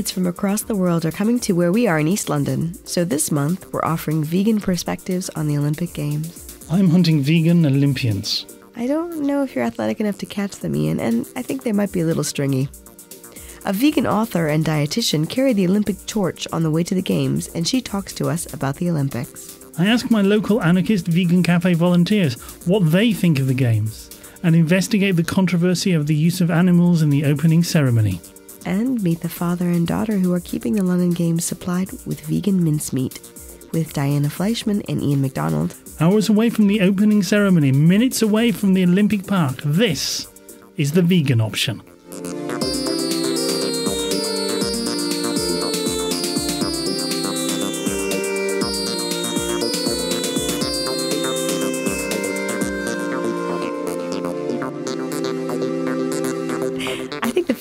athletes from across the world are coming to where we are in East London, so this month we're offering vegan perspectives on the Olympic Games. I'm hunting vegan Olympians. I don't know if you're athletic enough to catch them, Ian, and I think they might be a little stringy. A vegan author and dietitian carried the Olympic torch on the way to the Games, and she talks to us about the Olympics. I ask my local anarchist vegan cafe volunteers what they think of the Games and investigate the controversy of the use of animals in the opening ceremony. And meet the father and daughter who are keeping the London Games supplied with vegan mincemeat, with Diana Fleischman and Ian MacDonald. Hours away from the opening ceremony, minutes away from the Olympic Park, this is the vegan option.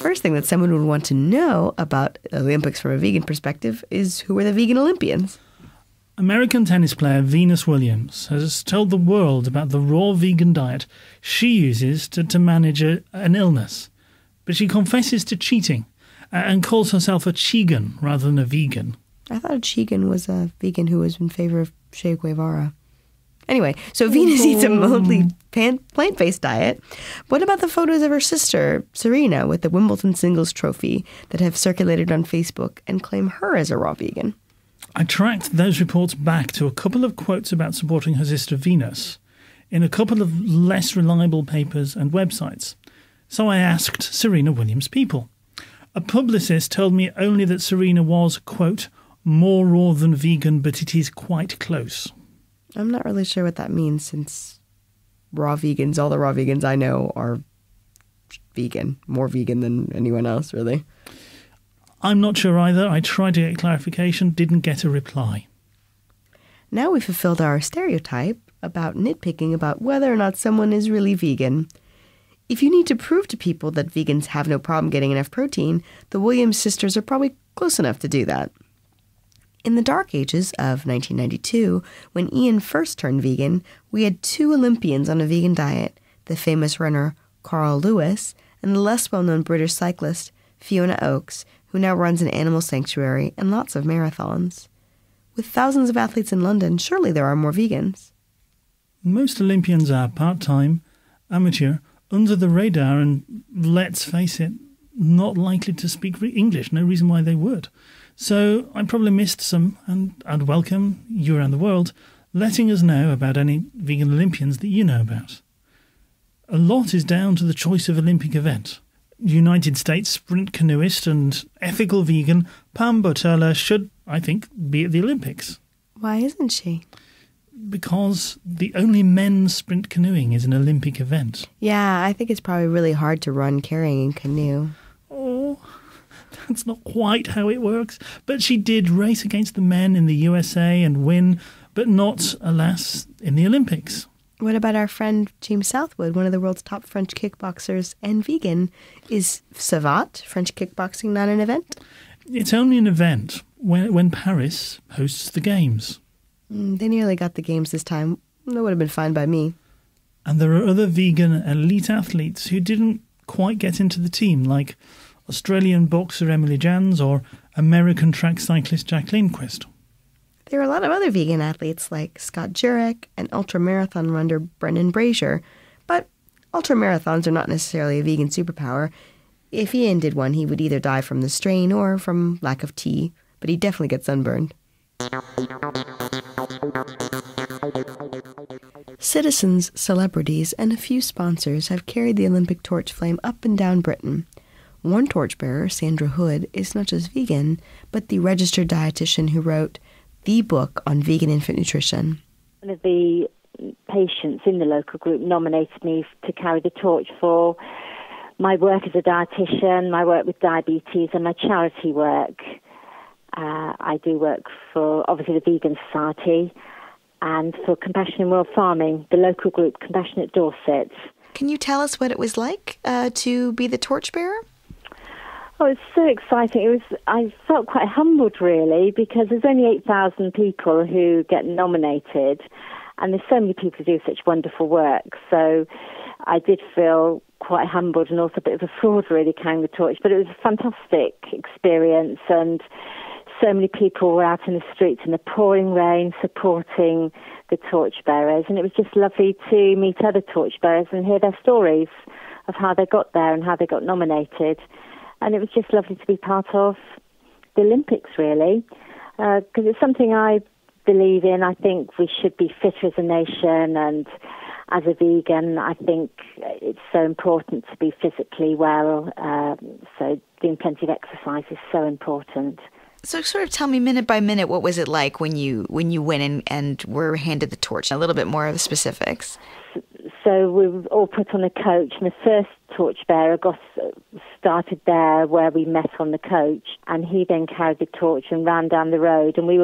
First thing that someone would want to know about the Olympics from a vegan perspective is who are the vegan Olympians? American tennis player Venus Williams has told the world about the raw vegan diet she uses to manage an illness. But she confesses to cheating and calls herself a Chigan rather than a vegan. I thought a Chigan was a vegan who was in favor of Che Guevara. Anyway, so Venus eats a mildly plant-based diet. What about the photos of her sister, Serena, with the Wimbledon singles trophy that have circulated on Facebook and claim her as a raw vegan? I tracked those reports back to a couple of quotes about supporting her sister Venus in a couple of less reliable papers and websites. So I asked Serena Williams' people. A publicist told me only that Serena was, quote, more raw than vegan, but it is quite close. I'm not really sure what that means, since all the raw vegans I know are vegan, more vegan than anyone else, really. I'm not sure either. I tried to get clarification, didn't get a reply. Now we've fulfilled our stereotype about nitpicking about whether or not someone is really vegan. If you need to prove to people that vegans have no problem getting enough protein, the Williams sisters are probably close enough to do that. In the dark ages of 1992, when Ian first turned vegan, we had two Olympians on a vegan diet, the famous runner Carl Lewis and the less well-known British cyclist Fiona Oakes, who now runs an animal sanctuary and lots of marathons. With thousands of athletes in London, surely there are more vegans. Most Olympians are part-time, amateur, under the radar and, let's face it, not likely to speak English. No reason why they would. So I probably missed some, and I'd welcome you around the world letting us know about any vegan Olympians that you know about. A lot is down to the choice of Olympic event. United States sprint canoeist and ethical vegan Pam Botella should, I think, be at the Olympics. Why isn't she? Because the only men's sprint canoeing is an Olympic event. Yeah, I think it's probably really hard to run carrying a canoe. Oh, that's not quite how it works. But she did race against the men in the USA and win, but not, alas, in the Olympics. What about our friend James Southwood, one of the world's top French kickboxers and vegan? Is Savat, French kickboxing, not an event? It's only an event when Paris hosts the Games. They nearly got the Games this time. That would have been fine by me. And there are other vegan elite athletes who didn't quite get into the team, like Australian boxer Emily Jans or American track cyclist Jack Lindquist. There are a lot of other vegan athletes like Scott Jurek and ultramarathon runner Brendan Brazier, but ultramarathons are not necessarily a vegan superpower. If Ian did one, he would either die from the strain or from lack of tea, but he'd definitely get sunburned. Citizens, celebrities, and a few sponsors have carried the Olympic torch flame up and down Britain. One torchbearer, Sandra Hood, is not just vegan, but the registered dietitian who wrote the book on vegan infant nutrition. One of the patients in the local group nominated me to carry the torch for my work as a dietitian, my work with diabetes, and my charity work. I do work for, obviously, the Vegan Society and for Compassion in World Farming, the local group Compassionate Dorset. Can you tell us what it was like to be the torchbearer? Oh, it's so exciting. I felt quite humbled, really, because there's only 8,000 people who get nominated, and there's so many people who do such wonderful work. So I did feel quite humbled and also a bit of a fraud, really, carrying the torch. But it was a fantastic experience, and so many people were out in the streets in the pouring rain supporting the torchbearers, and it was just lovely to meet other torchbearers and hear their stories of how they got there and how they got nominated. And it was just lovely to be part of the Olympics, really, because it's something I believe in. I think we should be fitter as a nation, and as a vegan, I think it's so important to be physically well, so doing plenty of exercise is so important. So sort of tell me minute by minute, what was it like when you went and were handed the torch? A little bit more of the specifics. So we were all put on a coach, and the first torchbearer started there where we met on the coach, and he then carried the torch and ran down the road, and we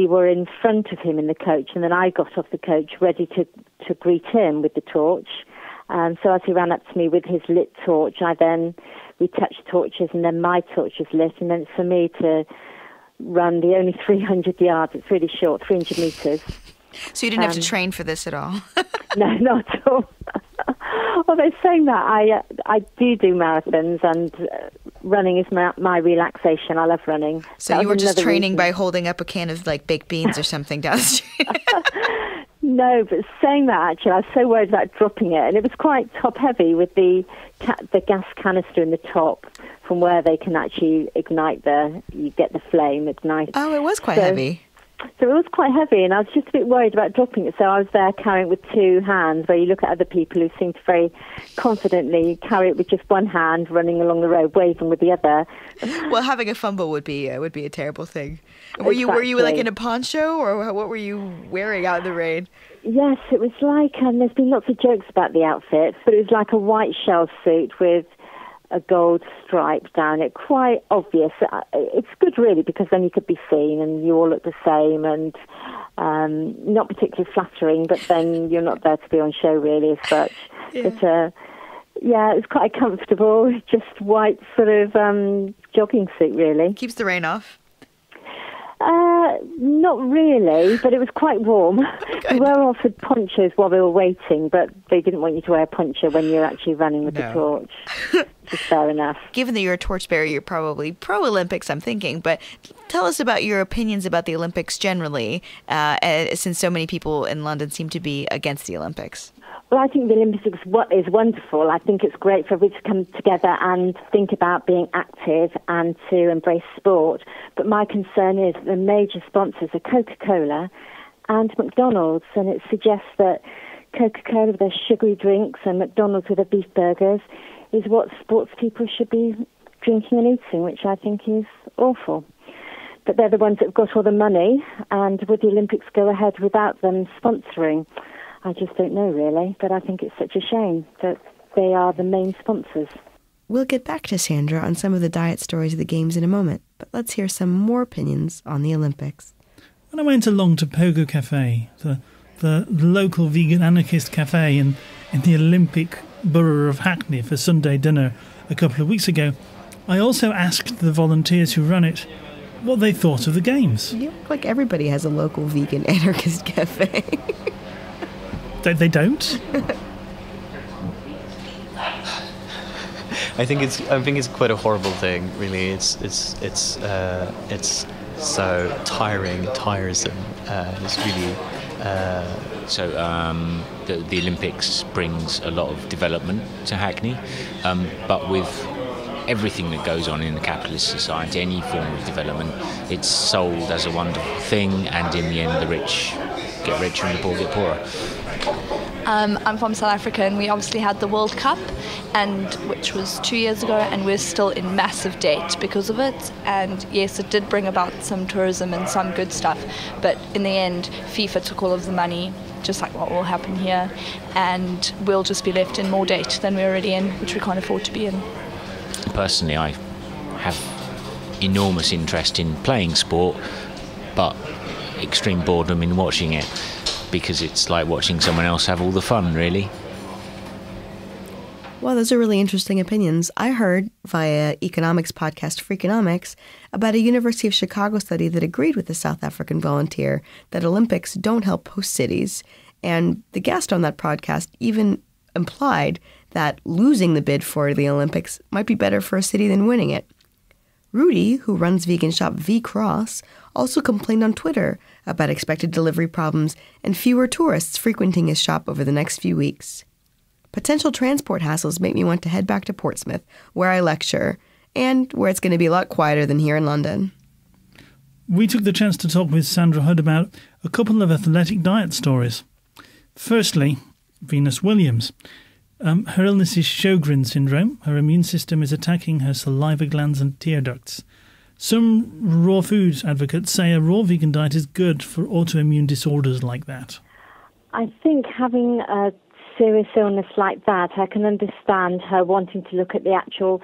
were in front of him in the coach, and then I got off the coach ready to greet him with the torch. So as he ran up to me with his lit torch, we touched torches, and then my torch was lit, and then it's for me to run the only 300 yards. It's really short, 300 metres. So you didn't have to train for this at all? No, not at all. Although saying that, I do marathons, and running is my relaxation. I love running. So you were just training by holding up a can of like baked beans or something down the street? No, but saying that, actually, I was so worried about dropping it, and it was quite top heavy with the gas canister in the top, from where they can actually ignite you get the flame ignite. Oh, it was quite heavy. So it was quite heavy, and I was just a bit worried about dropping it. So I was there carrying it with two hands, where you look at other people who seem to very confidently carry it with just one hand, running along the road, waving with the other. Well, having a fumble would be a terrible thing. Were you like in a poncho, or what were you wearing out in the rain? Yes, it was like, there's been lots of jokes about the outfit, but it was like a white shell suit with a gold stripe down it, quite obvious. It's good, really, because then you could be seen and you all look the same, and not particularly flattering, but then you're not there to be on show, really, as such. Yeah. But, yeah, it was quite comfortable, just white sort of jogging suit, really. Keeps the rain off? Not really, but it was quite warm. We were offered ponchos while we were waiting, but they didn't want you to wear a poncho when you're actually running with the torch. Just fair enough. Given that you're a torchbearer, you're probably pro-Olympics, I'm thinking, but tell us about your opinions about the Olympics generally, since so many people in London seem to be against the Olympics. Well, I think the Olympics is wonderful. I think it's great for everybody to come together and think about being active and to embrace sport. But my concern is the major sponsors are Coca-Cola and McDonald's, and it suggests that Coca-Cola with their sugary drinks and McDonald's with their beef burgers is what sports people should be drinking and eating, which I think is awful. But they're the ones that have got all the money, and would the Olympics go ahead without them sponsoring? I just don't know, really, but I think it's such a shame that they are the main sponsors. We'll get back to Sandra on some of the diet stories of the Games in a moment, but let's hear some more opinions on the Olympics. When I went along to Pogo Cafe, the local vegan anarchist cafe in the Olympic borough of Hackney for Sunday dinner a couple of weeks ago, I also asked the volunteers who run it what they thought of the Games. You look like everybody has a local vegan anarchist cafe. They don't? I think it's quite a horrible thing, really. It's so tiresome. It's really the Olympics brings a lot of development to Hackney, but with everything that goes on in a capitalist society, any form of development, it's sold as a wonderful thing, and in the end the rich get richer and the poor get poorer. I'm from South Africa, and we obviously had the World Cup, which was 2 years ago, and we're still in massive debt because of it. And yes, it did bring about some tourism and some good stuff, but in the end, FIFA took all of the money, just like what will happen here, and we'll just be left in more debt than we're already in, which we can't afford to be in. Personally, I have enormous interest in playing sport, but extreme boredom in watching it, because it's like watching someone else have all the fun, really. Well, those are really interesting opinions. I heard via economics podcast Freakonomics about a University of Chicago study that agreed with the South African volunteer that Olympics don't help host cities. And the guest on that podcast even implied that losing the bid for the Olympics might be better for a city than winning it. Rudy, who runs vegan shop V Cross, also complained on Twitter about expected delivery problems and fewer tourists frequenting his shop over the next few weeks. Potential transport hassles make me want to head back to Portsmouth, where I lecture, and where it's going to be a lot quieter than here in London. We took the chance to talk with Sandra Hood about a couple of athletic diet stories. Firstly, Venus Williams. Her illness is Sjogren syndrome. Her immune system is attacking her saliva glands and tear ducts. Some raw foods advocates say a raw vegan diet is good for autoimmune disorders like that. I think having a serious illness like that, I can understand her wanting to look at the actual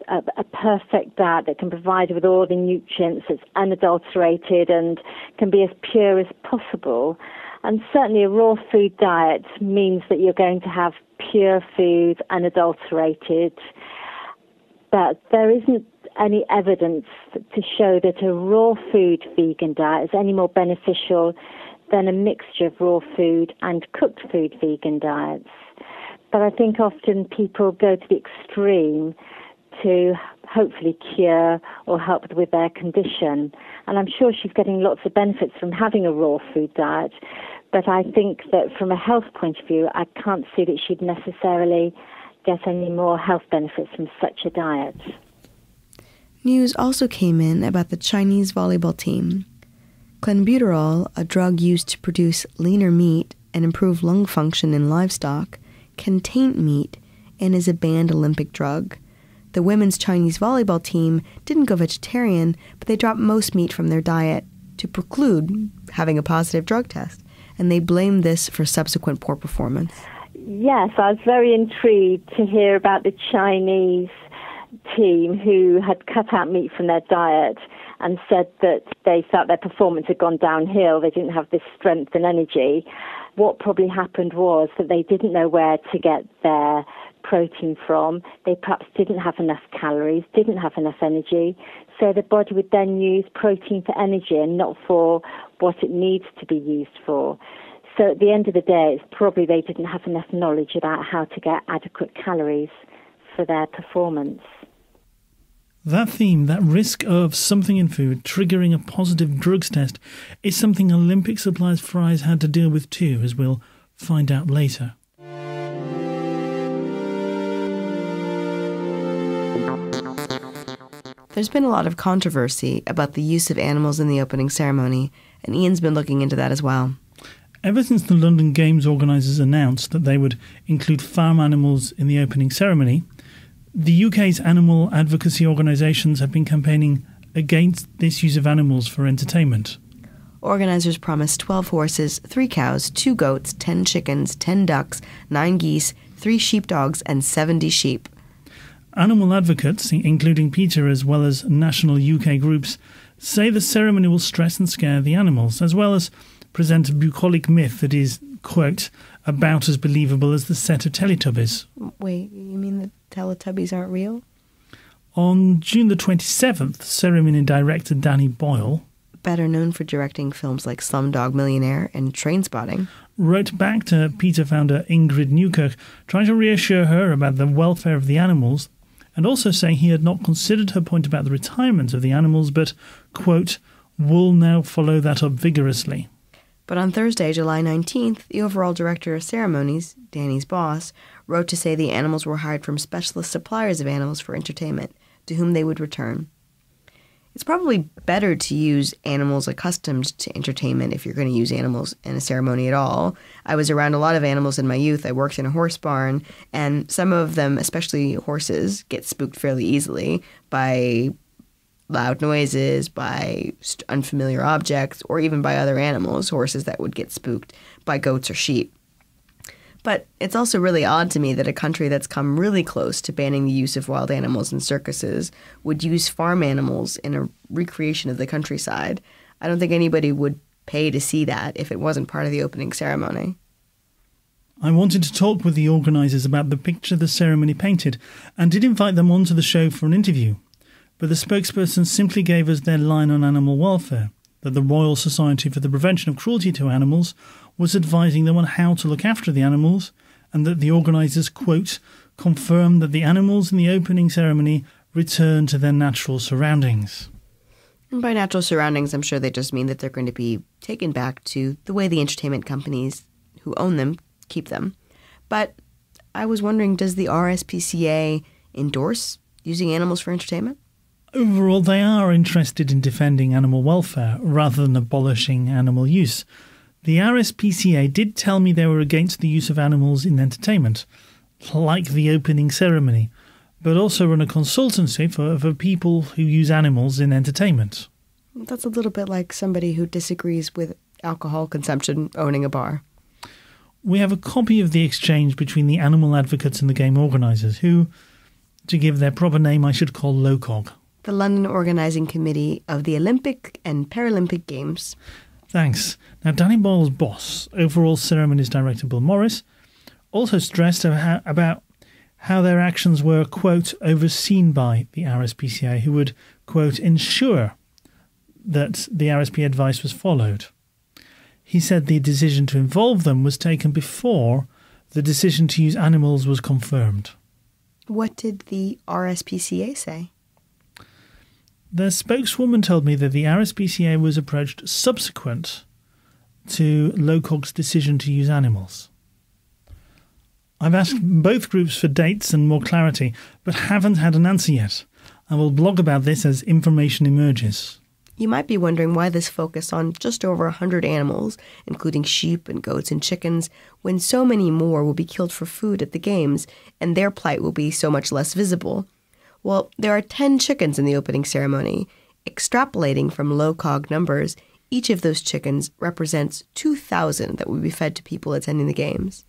a perfect diet that can provide her with all the nutrients, that's unadulterated and can be as pure as possible. And certainly a raw food diet means that you're going to have pure food, unadulterated. But there isn't any evidence to show that a raw food vegan diet is any more beneficial than a mixture of raw food and cooked food vegan diets. But I think often people go to the extreme to hopefully cure or help with their condition. And I'm sure she's getting lots of benefits from having a raw food diet. But I think that from a health point of view, I can't see that she'd necessarily get any more health benefits from such a diet. News also came in about the Chinese volleyball team. Clenbuterol, a drug used to produce leaner meat and improve lung function in livestock, can taint meat and is a banned Olympic drug. The women's Chinese volleyball team didn't go vegetarian, but they dropped most meat from their diet to preclude having a positive drug test, and they blamed this for subsequent poor performance. Yes, I was very intrigued to hear about the Chinese team who had cut out meat from their diet and said that they felt their performance had gone downhill. They didn't have this strength and energy. What probably happened was that they didn't know where to get their protein from. They perhaps didn't have enough calories, didn't have enough energy, so the body would then use protein for energy and not for what it needs to be used for. So at the end of the day, it's probably they didn't have enough knowledge about how to get adequate calories for their performance. That theme, that risk of something in food triggering a positive drugs test, is something Olympic suppliers Fry's had to deal with too, as we'll find out later. There's been a lot of controversy about the use of animals in the opening ceremony, and Ian's been looking into that as well. Ever since the London Games organisers announced that they would include farm animals in the opening ceremony, the UK's animal advocacy organisations have been campaigning against this use of animals for entertainment. Organisers promised 12 horses, 3 cows, 2 goats, 10 chickens, 10 ducks, 9 geese, 3 sheepdogs and 70 sheep. Animal advocates, including PETA as well as national UK groups, say the ceremony will stress and scare the animals, as well as present a bucolic myth that is, quote, about as believable as the set of Teletubbies. Wait, you mean the Teletubbies aren't real? On June the 27th, ceremony director Danny Boyle, better known for directing films like Slumdog Millionaire and Trainspotting, wrote back to PETA founder Ingrid Newkirk, trying to reassure her about the welfare of the animals, and also saying he had not considered her point about the retirement of the animals, but, quote, will now follow that up vigorously. But on Thursday, July 19th, the overall director of ceremonies, Danny's boss, wrote to say the animals were hired from specialist suppliers of animals for entertainment, to whom they would return. It's probably better to use animals accustomed to entertainment if you're going to use animals in a ceremony at all. I was around a lot of animals in my youth. I worked in a horse barn, and some of them, especially horses, get spooked fairly easily by loud noises, by unfamiliar objects, or even by other animals, horses that would get spooked by goats or sheep. But it's also really odd to me that a country that's come really close to banning the use of wild animals in circuses would use farm animals in a recreation of the countryside. I don't think anybody would pay to see that if it wasn't part of the opening ceremony. I wanted to talk with the organisers about the picture the ceremony painted and did invite them onto the show for an interview. But the spokesperson simply gave us their line on animal welfare, that the Royal Society for the Prevention of Cruelty to Animals was advising them on how to look after the animals, and that the organisers, quote, confirmed that the animals in the opening ceremony return to their natural surroundings. And by natural surroundings, I'm sure they just mean that they're going to be taken back to the way the entertainment companies who own them keep them. But I was wondering, does the RSPCA endorse using animals for entertainment? Overall, they are interested in defending animal welfare rather than abolishing animal use. The RSPCA did tell me they were against the use of animals in entertainment, like the opening ceremony, but also run a consultancy for people who use animals in entertainment. That's a little bit like somebody who disagrees with alcohol consumption owning a bar. We have a copy of the exchange between the animal advocates and the game organisers, who, to give their proper name, I should call LOCOG. The London Organising Committee of the Olympic and Paralympic Games. Thanks. Now, Danny Boyle's boss, overall ceremonies director Bill Morris, also stressed about how their actions were, quote, overseen by the RSPCA, who would, quote, ensure that the RSP advice was followed. He said the decision to involve them was taken before the decision to use animals was confirmed. What did the RSPCA say? Their spokeswoman told me that the RSPCA was approached subsequent to LOCOG's decision to use animals. I've asked both groups for dates and more clarity, but haven't had an answer yet. I will blog about this as information emerges. You might be wondering why this focus on just over 100 animals, including sheep and goats and chickens, when so many more will be killed for food at the games, and their plight will be so much less visible. Well, there are 10 chickens in the opening ceremony. Extrapolating from low-cog numbers, each of those chickens represents 2,000 that will be fed to people attending the games.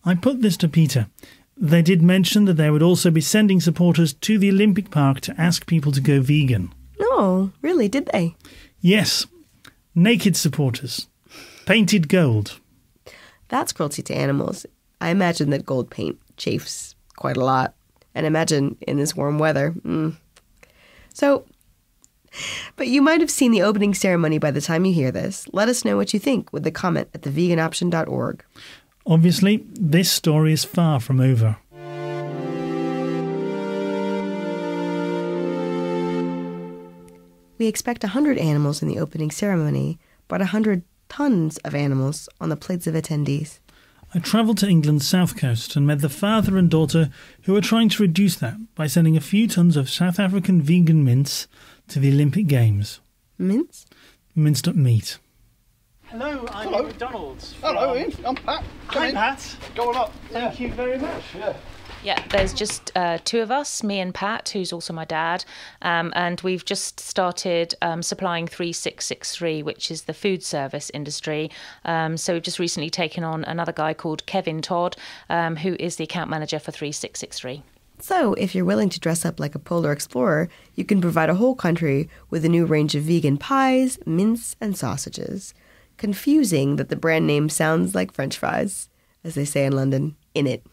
I put this to Peter. They did mention that they would also be sending supporters to the Olympic Park to ask people to go vegan. No, really, did they? Yes. Naked supporters. Painted gold. That's cruelty to animals. I imagine that gold paint chafes quite a lot. And imagine in this warm weather. So, but you might have seen the opening ceremony by the time you hear this. Let us know what you think with a comment at theveganoption.org. Obviously, this story is far from over. We expect 100 animals in the opening ceremony, but 100 tons of animals on the plates of attendees. I travelled to England's south coast and met the father and daughter who are trying to reduce that by sending a few tons of South African vegan mince to the Olympic Games. Mince? Minced up meat. Hello, I'm Hello. McDonald's. Hello, Ian. I'm Pat. Come Hi, in. Pat. Go on up. Thank you very much. Yeah. Yeah, there's just two of us, me and Pat, who's also my dad, and we've just started supplying 3663, which is the food service industry. So we've just recently taken on another guy called Kevin Todd, who is the account manager for 3663. So, if you're willing to dress up like a polar explorer, you can provide a whole country with a new range of vegan pies, mince, and sausages. Confusing that the brand name sounds like French fries, as they say in London, in it.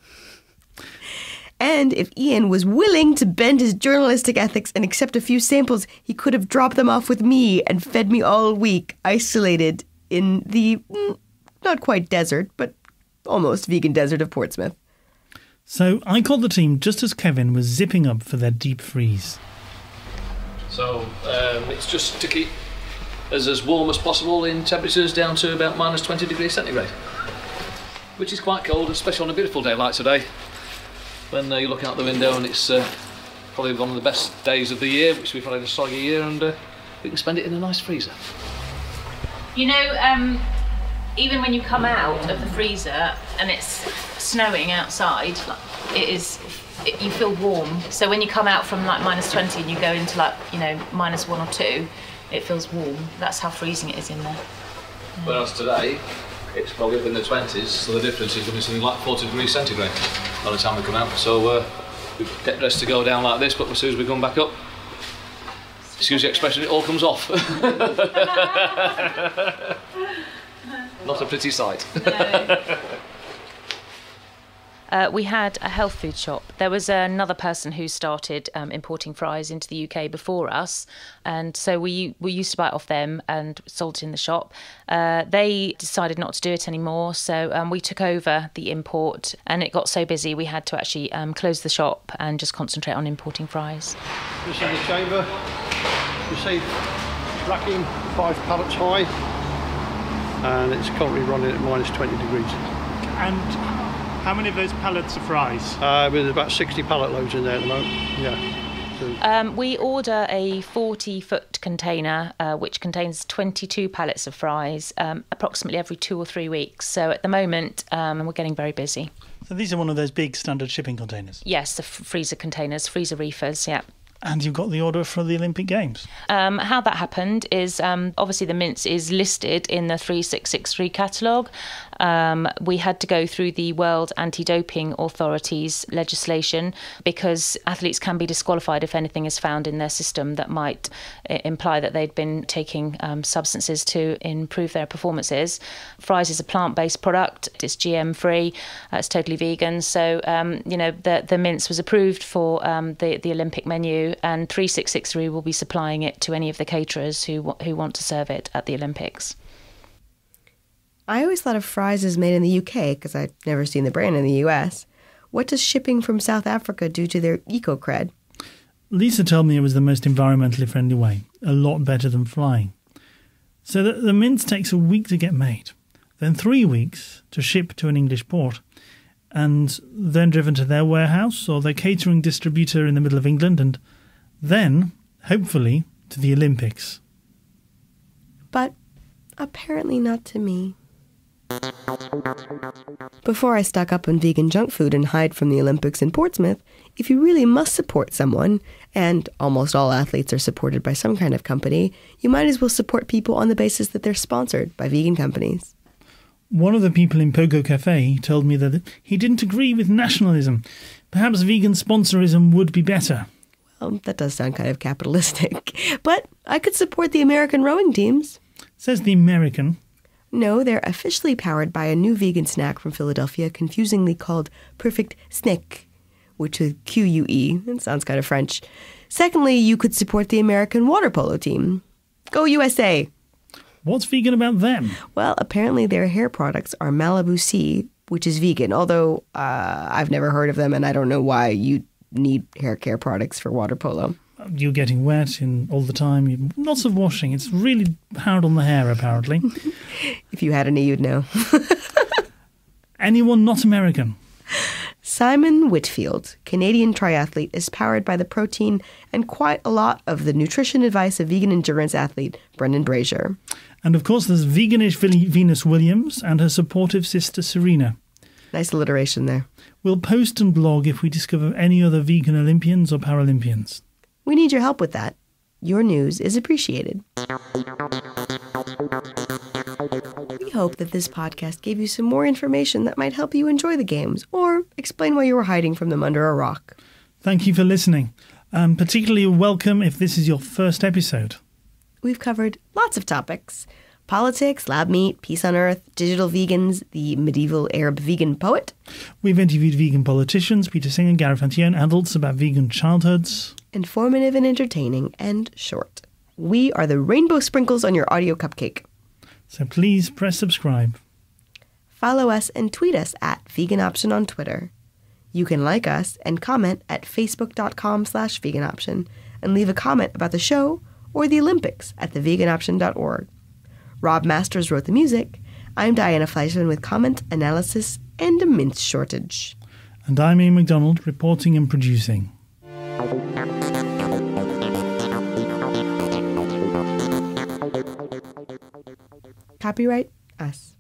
And if Ian was willing to bend his journalistic ethics and accept a few samples, he could have dropped them off with me and fed me all week, isolated in the not quite desert, but almost vegan desert of Portsmouth. So I called the team just as Kevin was zipping up for their deep freeze. So it's just to keep us as warm as possible in temperatures down to about minus 20 degrees centigrade, which is quite cold, especially on a beautiful day like today, when you look out the window and it's probably one of the best days of the year, which we've had a soggy year, and we can spend it in a nice freezer. You know, even when you come out of the freezer and it's snowing outside, you feel warm. So when you come out from like minus 20 and you go into like, minus 1 or 2, it feels warm. That's how freezing it is in there. Whereas today, it's probably up in the 20s, so the difference is going to be something like 40 degrees centigrade by the time we come out. So we get dressed to go down like this, but as soon as we come back up, excuse the expression, it all comes off. Not a pretty sight. No. We had a health food shop. There was another person who started importing fries into the UK before us, and so we used to buy it off them and sold it in the shop. They decided not to do it anymore, so we took over the import, and it got so busy we had to actually close the shop and just concentrate on importing fries. This is the chamber. You see, racking 5 pallets high, and it's currently running at minus 20 degrees. And how many of those pallets are fries? There's about 60 pallet loads in there at the moment. Yeah. So. We order a 40-foot container, which contains 22 pallets of fries, approximately every 2 or 3 weeks. So at the moment, we're getting very busy. So these are one of those big standard shipping containers? Yes, the freezer containers, freezer reefers, yeah. And you've got the order for the Olympic Games. How that happened is obviously the mince is listed in the 3663 catalogue. We had to go through the World Anti-Doping Authority's legislation because athletes can be disqualified if anything is found in their system that might imply that they'd been taking substances to improve their performances. Fries is a plant-based product. It's GM-free. It's totally vegan. So, the mince was approved for the Olympic menu, and 3663 will be supplying it to any of the caterers who want to serve it at the Olympics. I always thought of fries as made in the UK because I'd never seen the brand in the US. What does shipping from South Africa do to their eco-cred? Lisa told me it was the most environmentally friendly way, a lot better than flying. So the mince takes a week to get made, then 3 weeks to ship to an English port, and then driven to their warehouse or their catering distributor in the middle of England, and then, hopefully, to the Olympics. But apparently not to me. Before I stock up on vegan junk food and hide from the Olympics in Portsmouth, if you really must support someone, and almost all athletes are supported by some kind of company, you might as well support people on the basis that they're sponsored by vegan companies. One of the people in Pogo Cafe told me that he didn't agree with nationalism. Perhaps vegan sponsorism would be better. Well, that does sound kind of capitalistic. But I could support the American rowing teams. Says the American. No, they're officially powered by a new vegan snack from Philadelphia, confusingly called Perfect Snick, which is Q-U-E. It sounds kind of French. Secondly, you could support the American water polo team. Go USA! What's vegan about them? Well, apparently their hair products are Malibu Sea, which is vegan, although I've never heard of them and I don't know why you need hair care products for water polo. You're getting wet all the time. Lots of washing. It's really hard on the hair, apparently. If you had any, you'd know. Anyone not American? Simon Whitfield, Canadian triathlete, is powered by the protein and quite a lot of the nutrition advice of vegan endurance athlete Brendan Brazier. And of course there's veganish Venus Williams and her supportive sister Serena. Nice alliteration there. We'll post and blog if we discover any other vegan Olympians or Paralympians. We need your help with that. Your news is appreciated. We hope that this podcast gave you some more information that might help you enjoy the games or explain why you were hiding from them under a rock. Thank you for listening. Particularly welcome if this is your first episode. We've covered lots of topics. Politics, lab meat, peace on earth, digital vegans, the medieval Arab vegan poet. We've interviewed vegan politicians, Peter Singer, Gareth Antione, adults about vegan childhoods. Informative and entertaining and short. We are the rainbow sprinkles on your audio cupcake. So please press subscribe. Follow us and tweet us at Vegan Option on Twitter. You can like us and comment at facebook.com/veganoption and leave a comment about the show or the Olympics at theveganoption.org. Rob Masters wrote the music. I'm Diana Fleischman with comment, analysis, and a mince shortage. And I'm Ian MacDonald, reporting and producing. Copyright us.